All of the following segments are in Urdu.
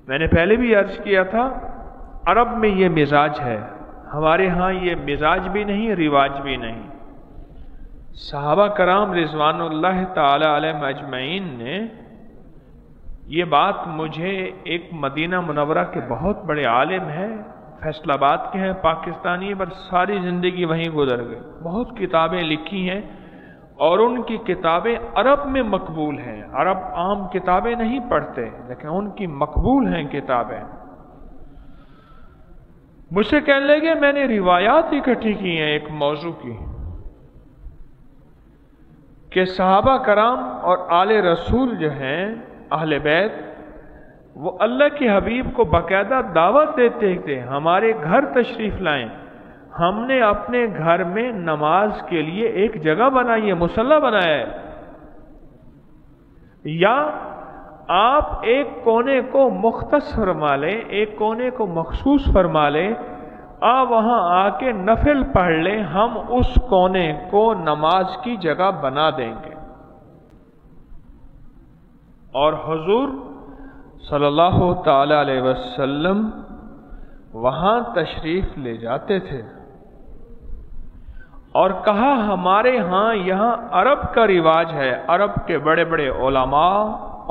میں نے پہلے بھی عرض کیا تھا، عرب میں یہ مزاج ہے، ہمارے ہاں یہ مزاج بھی نہیں، رواج بھی نہیں۔ صحابہ کرام رضوان اللہ تعالی علیہم اجمعین نے یہ بات مجھے ایک مدینہ منورہ کے بہت بڑے عالم ہیں، فیصل آباد کے ہیں، پاکستانی، پر ساری زندگی وہیں گزر گئے، بہت کتابیں لکھی ہیں اور ان کی کتابیں عرب میں مقبول ہیں۔ عرب عام کتابیں نہیں پڑھتے لیکن ان کی مقبول ہیں کتابیں۔ مجھ سے کہنے لگے میں نے روایات اکٹھی کی ہیں ایک موضوع کی، کہ صحابہ کرام اور آل رسول جو ہیں اہل بیت، وہ اللہ کے حبیب کو باقاعدہ دعوت دیتے تھے ہمارے گھر تشریف لائیں، ہم نے اپنے گھر میں نماز کے لیے ایک جگہ بنائی ہے، مصلی بنایا ہے، یا آپ ایک کونے کو مختص فرما لیں، ایک کونے کو مخصوص فرما لیں، آپ وہاں آ کے نفل پڑھ لیں، ہم اس کونے کو نماز کی جگہ بنا دیں گے۔ اور حضور صلی اللہ تعالی علیہ وسلم وہاں تشریف لے جاتے تھے اور کہا ہمارے ہاں یہاں عرب کا رواج ہے، عرب کے بڑے بڑے علماء،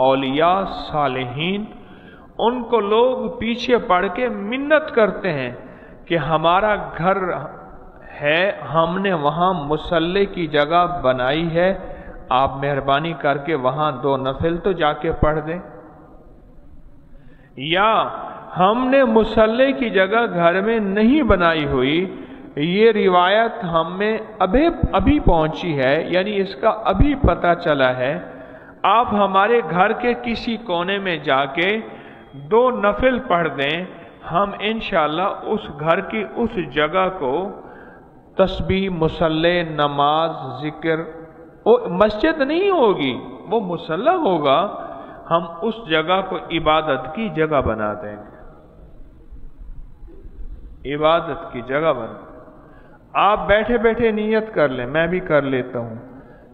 اولیاء، صالحین، ان کو لوگ پیچھے پڑھ کے منت کرتے ہیں کہ ہمارا گھر ہے، ہم نے وہاں مصلی کی جگہ بنائی ہے، آپ مہربانی کر کے وہاں 2 نفل تو جا کے پڑھ دیں، یا ہم نے مصلی کی جگہ گھر میں نہیں بنائی ہوئی، یہ روایت ہمیں ابھی پہنچی ہے، یعنی اس کا ابھی پتہ چلا ہے، آپ ہمارے گھر کے کسی کونے میں جا کے 2 نفل پڑھ دیں، ہم انشاءاللہ اس گھر کی اس جگہ کو تسبیح، مصلی، نماز، ذکر، وہ مسجد نہیں ہوگی، وہ مصلی ہوگا، ہم اس جگہ کو عبادت کی جگہ بنا دیں گے، عبادت کی جگہ بنا۔ آپ بیٹھے بیٹھے نیت کر لیں، میں بھی کر لیتا ہوں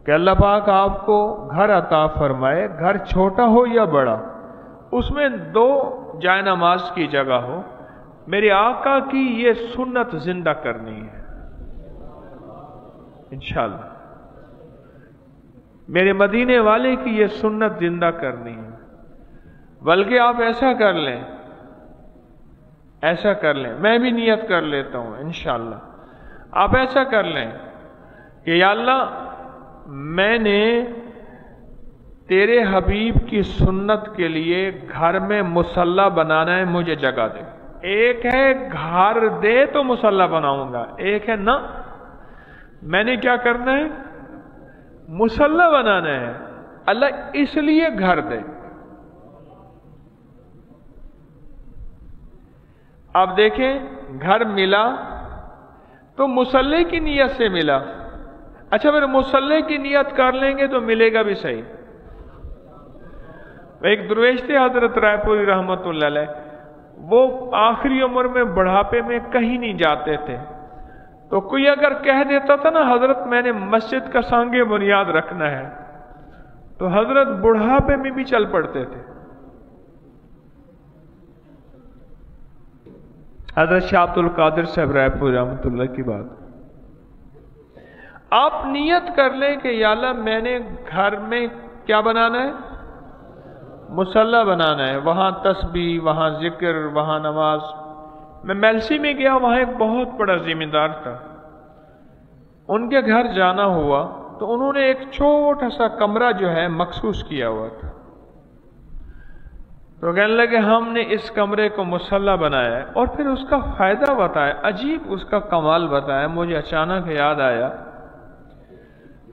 کہ اللہ پاک آپ کو گھر عطا فرمائے، گھر چھوٹا ہو یا بڑا، اس میں 2 جائے نماز کی جگہ ہو، میرے آقا کی یہ سنت زندہ کرنی ہے انشاءاللہ، میرے مدینے والے کی یہ سنت زندہ کرنی ہے۔ بلکہ آپ ایسا کر لیں، ایسا کر لیں، میں بھی نیت کر لیتا ہوں انشاءاللہ، آپ ایسا کر لیں کہ یا اللہ میں نے تیرے حبیب کی سنت کے لیے گھر میں مصلی بنانا ہے، مجھے جگہ دے۔ ایک ہے گھر دے تو مصلی بناؤں گا، ایک ہے نا، میں نے کیا کرنا ہے، مصلی بنانا ہے، اللہ اس لیے گھر دے۔ اب دیکھیں گھر ملا تو مصلی کی نیت سے ملا، اچھا پھر مصلی کی نیت کر لیں گے تو ملے گا بھی صحیح۔ ایک درویش تھے حضرت رائے پوری رحمت اللہ علیہ، وہ آخری عمر میں بڑھاپے میں کہیں نہیں جاتے تھے، تو کوئی اگر کہہ دیتا تھا نا حضرت میں نے مسجد کا سانگ بنیاد رکھنا ہے، تو حضرت بڑھاپے میں بھی چل پڑتے تھے۔ حضرت شاہ عبد القادر صاحب رائے پور رحمۃ اللہ کی بات، آپ نیت کر لیں کہ یا اللہ میں نے گھر میں کیا بنانا ہے، مصلی بنانا ہے، وہاں تسبیح، وہاں ذکر، وہاں نماز۔ میں میلسی میں گیا، وہاں ایک بہت بڑا ذمہ دار تھا، ان کے گھر جانا ہوا تو انہوں نے ایک چھوٹا سا کمرہ جو ہے مخصوص کیا ہوا تھا، تو کہنے لگے ہم نے اس کمرے کو مصلی بنایا ہے، اور پھر اس کا فائدہ بتایا، عجیب اس کا کمال بتایا، مجھے اچانک یاد آیا،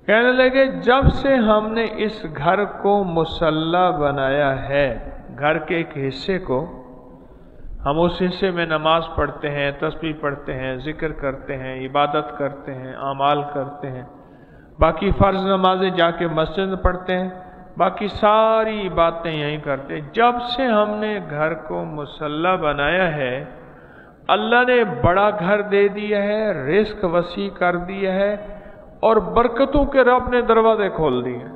کہنے لگے جب سے ہم نے اس گھر کو مصلی بنایا ہے، گھر کے ایک حصے کو، ہم اس حصے میں نماز پڑھتے ہیں، تسبیح پڑھتے ہیں، ذکر کرتے ہیں، عبادت کرتے ہیں، اعمال کرتے ہیں، باقی فرض نمازیں جا کے مسجد میں پڑھتے ہیں، باقی ساری باتیں یہیں کرتے ہیں۔ جب سے ہم نے گھر کو مصلی بنایا ہے، اللہ نے بڑا گھر دے دیا ہے، رزق وسیع کر دیا ہے، اور برکتوں کے رب نے دروازے کھول دیے ہیں۔